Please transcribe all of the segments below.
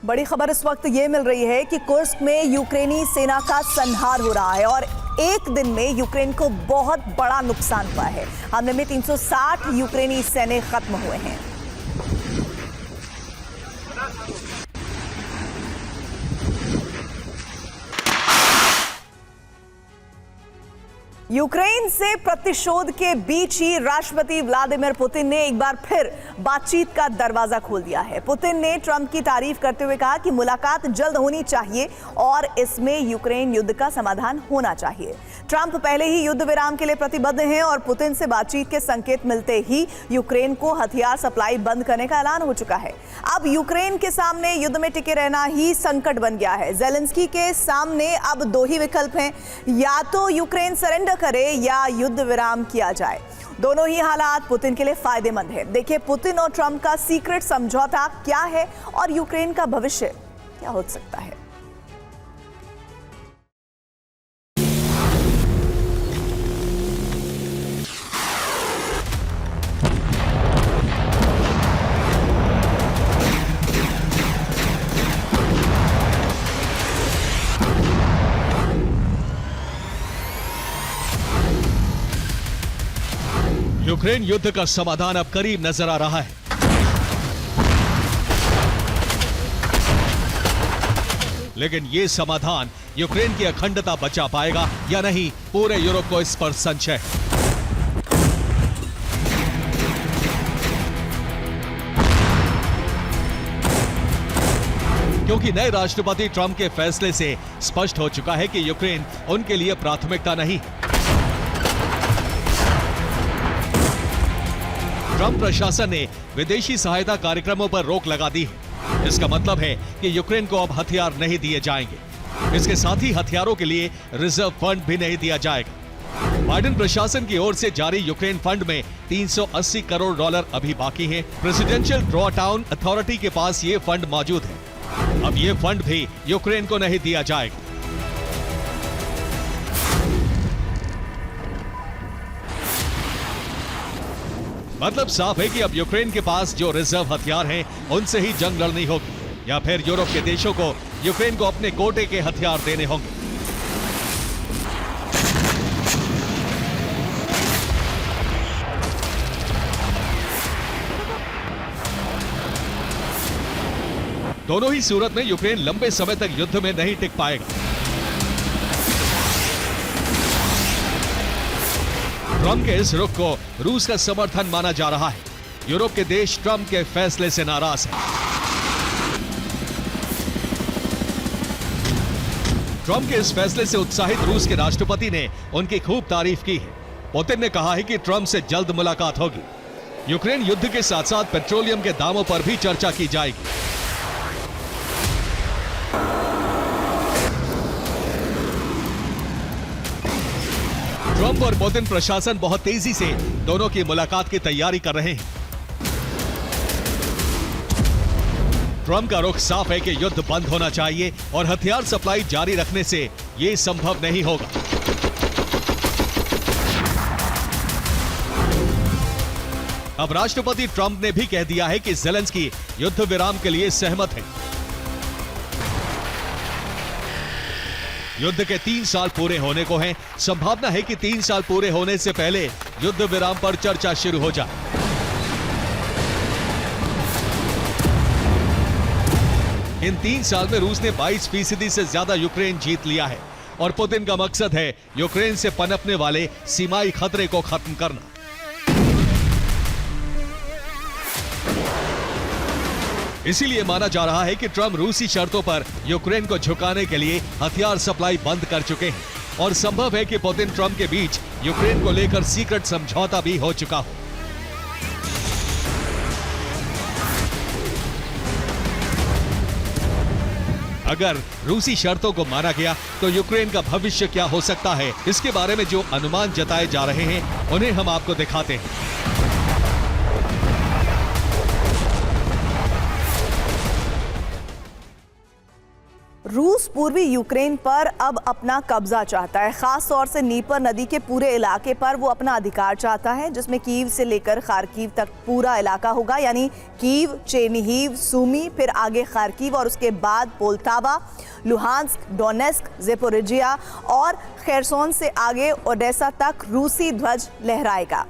बड़ी खबर इस वक्त ये मिल रही है कि कुर्स्क में यूक्रेनी सेना का संहार हो रहा है और एक दिन में यूक्रेन को बहुत बड़ा नुकसान हुआ है। हमले में 360 यूक्रेनी सैनिक खत्म हुए हैं। यूक्रेन से प्रतिशोध के बीच ही राष्ट्रपति व्लादिमीर पुतिन ने एक बार फिर बातचीत का दरवाजा खोल दिया है। पुतिन ने ट्रंप की तारीफ करते हुए कहा कि मुलाकात जल्द होनी चाहिए और इसमें यूक्रेन युद्ध का समाधान होना चाहिए। ट्रंप पहले ही युद्ध विराम के लिए प्रतिबद्ध हैं और पुतिन से बातचीत के संकेत मिलते ही यूक्रेन को हथियार सप्लाई बंद करने का ऐलान हो चुका है। अब यूक्रेन के सामने युद्ध में टिके रहना ही संकट बन गया है। ज़ेलेंस्की के सामने अब दो ही विकल्प हैं, या तो यूक्रेन सरेंडर करे या युद्ध विराम किया जाए। दोनों ही हालात पुतिन के लिए फायदेमंद है। देखिए पुतिन और ट्रंप का सीक्रेट समझौता क्या है और यूक्रेन का भविष्य क्या हो सकता है। यूक्रेन युद्ध का समाधान अब करीब नजर आ रहा है। लेकिन यह समाधान यूक्रेन की अखंडता बचा पाएगा या नहीं, पूरे यूरोप को इस पर संशय है। क्योंकि नए राष्ट्रपति ट्रंप के फैसले से स्पष्ट हो चुका है कि यूक्रेन उनके लिए प्राथमिकता नहीं। ट्रंप प्रशासन ने विदेशी सहायता कार्यक्रमों पर रोक लगा दी है। इसका मतलब है कि यूक्रेन को अब हथियार नहीं दिए जाएंगे। इसके साथ ही हथियारों के लिए रिजर्व फंड भी नहीं दिया जाएगा। बाइडेन प्रशासन की ओर से जारी यूक्रेन फंड में 380 करोड़ डॉलर अभी बाकी हैं। प्रेसिडेंशियल ड्रॉ डाउन अथॉरिटी के पास ये फंड मौजूद है। अब ये फंड भी यूक्रेन को नहीं दिया जाएगा। मतलब साफ है कि अब यूक्रेन के पास जो रिजर्व हथियार हैं, उनसे ही जंग लड़नी होगी या फिर यूरोप के देशों को यूक्रेन को अपने कोटे के हथियार देने होंगे। दोनों ही सूरत में यूक्रेन लंबे समय तक युद्ध में नहीं टिक पाएगा। ट्रंप के इस रुख को रूस का समर्थन माना जा रहा है। यूरोप के देश ट्रंप के फैसले से नाराज हैं। ट्रंप के इस फैसले से उत्साहित रूस के राष्ट्रपति ने उनकी खूब तारीफ की है। पुतिन ने कहा है कि ट्रंप से जल्द मुलाकात होगी। यूक्रेन युद्ध के साथ साथ पेट्रोलियम के दामों पर भी चर्चा की जाएगी। ट्रंप और पुतिन प्रशासन बहुत तेजी से दोनों की मुलाकात की तैयारी कर रहे हैं। ट्रंप का रुख साफ है कि युद्ध बंद होना चाहिए और हथियार सप्लाई जारी रखने से यह संभव नहीं होगा। अब राष्ट्रपति ट्रंप ने भी कह दिया है कि ज़ेलेंस्की युद्ध विराम के लिए सहमत है। युद्ध के 3 साल पूरे होने को हैं। संभावना है कि 3 साल पूरे होने से पहले युद्ध विराम पर चर्चा शुरू हो जाए। इन 3 साल में रूस ने 22% से ज्यादा यूक्रेन जीत लिया है और पुतिन का मकसद है यूक्रेन से पनपने वाले सीमाई खतरे को खत्म करना। इसीलिए माना जा रहा है कि ट्रंप रूसी शर्तों पर यूक्रेन को झुकाने के लिए हथियार सप्लाई बंद कर चुके हैं और संभव है कि पुतिन ट्रंप के बीच यूक्रेन को लेकर सीक्रेट समझौता भी हो चुका हो। अगर रूसी शर्तों को माना गया तो यूक्रेन का भविष्य क्या हो सकता है, इसके बारे में जो अनुमान जताए जा रहे हैं उन्हें हम आपको दिखाते हैं। रूस पूर्वी यूक्रेन पर अब अपना कब्जा चाहता है। खास तौर से नीपर नदी के पूरे इलाके पर वो अपना अधिकार चाहता है, जिसमें कीव से लेकर खार्किव तक पूरा इलाका होगा, यानी कीव, चेरनिहिव, सूमी, फिर आगे खार्किव और उसके बाद पोल्टावा, लुहांस्क, डोनेस्क, ज़ेपोरिजिया और खेरसोन से आगे ओडेसा तक रूसी ध्वज लहराएगा,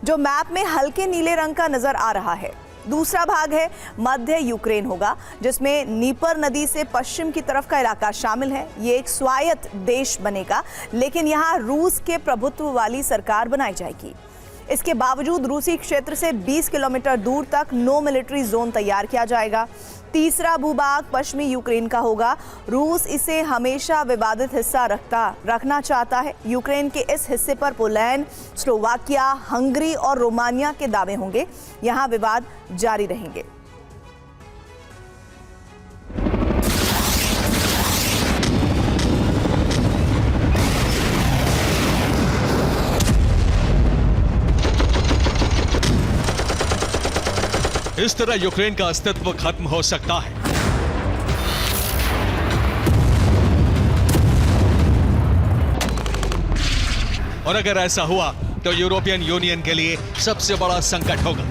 जो मैप में हल्के नीले रंग का नजर आ रहा है। दूसरा भाग है मध्य यूक्रेन होगा, जिसमें नीपर नदी से पश्चिम की तरफ का इलाका शामिल है। ये एक स्वायत्त देश बनेगा, लेकिन यहाँ रूस के प्रभुत्व वाली सरकार बनाई जाएगी। इसके बावजूद रूसी क्षेत्र से 20 किलोमीटर दूर तक नो मिलिट्री जोन तैयार किया जाएगा। तीसरा भूभाग पश्चिमी यूक्रेन का होगा। रूस इसे हमेशा विवादित हिस्सा रखना चाहता है। यूक्रेन के इस हिस्से पर पोलैंड, स्लोवाकिया, हंगरी और रोमानिया के दावे होंगे। यहाँ विवाद जारी रहेंगे। इस तरह यूक्रेन का अस्तित्व खत्म हो सकता है। और अगर ऐसा हुआ तो यूरोपियन यूनियन के लिए सबसे बड़ा संकट होगा।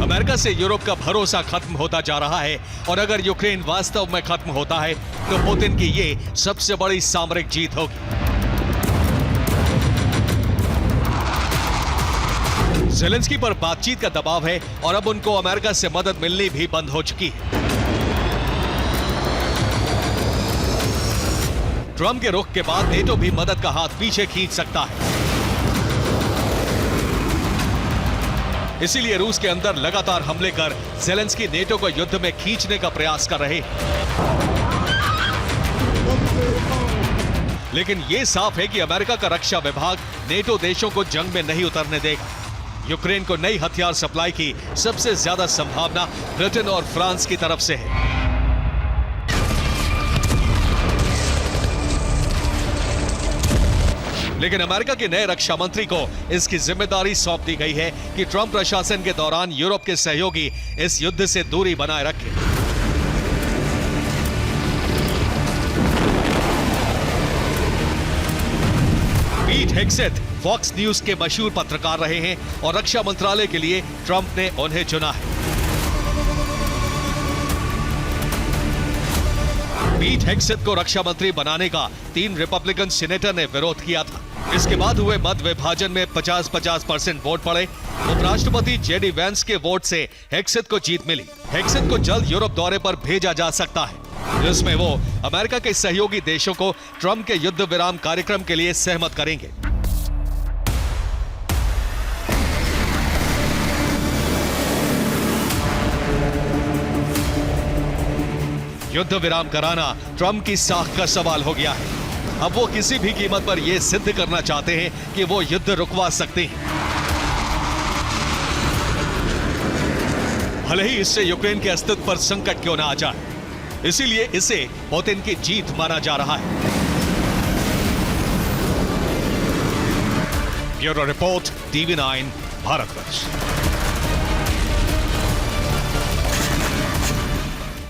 अमेरिका से यूरोप का भरोसा खत्म होता जा रहा है, और अगर यूक्रेन वास्तव में खत्म होता है तो पुतिन की ये सबसे बड़ी सामरिक जीत होगी। ज़ेलेंस्की पर बातचीत का दबाव है और अब उनको अमेरिका से मदद मिलनी भी बंद हो चुकी है। ट्रंप के रुख के बाद नेटो भी मदद का हाथ पीछे खींच सकता है। इसीलिए रूस के अंदर लगातार हमले कर ज़ेलेंस्की नेटो को युद्ध में खींचने का प्रयास कर रहे हैं। लेकिन यह साफ है कि अमेरिका का रक्षा विभाग नेटो देशों को जंग में नहीं उतरने देगा। यूक्रेन को नई हथियार सप्लाई की सबसे ज्यादा संभावना ब्रिटेन और फ्रांस की तरफ से है। लेकिन अमेरिका के नए रक्षा मंत्री को इसकी जिम्मेदारी सौंप दी गई है कि ट्रंप प्रशासन के दौरान यूरोप के सहयोगी इस युद्ध से दूरी बनाए रखें। पीट हेग्सेथ फॉक्स न्यूज के मशहूर पत्रकार रहे हैं और रक्षा मंत्रालय के लिए ट्रंप ने उन्हें चुना है। पीट हेग्सेथ को रक्षा मंत्री बनाने का 3 रिपब्लिकन सीनेटर ने विरोध किया था। इसके बाद हुए मत विभाजन में 50-50% वोट पड़े। उपराष्ट्रपति जेडी वेंस के वोट से हेग्सेथ को जीत मिली। हेग्सेथ को जल्द यूरोप दौरे पर भेजा जा सकता है, जिसमें वो अमेरिका के सहयोगी देशों को ट्रंप के युद्ध विराम कार्यक्रम के लिए सहमत करेंगे। युद्ध विराम कराना ट्रंप की साख का सवाल हो गया है। अब वो किसी भी कीमत पर यह सिद्ध करना चाहते हैं कि वो युद्ध रुकवा सकते हैं, भले ही इससे यूक्रेन के अस्तित्व पर संकट क्यों ना आ जाए। इसीलिए इसे पुतिन की जीत माना जा रहा है। Bureau report, TV9 Bharatvarsh.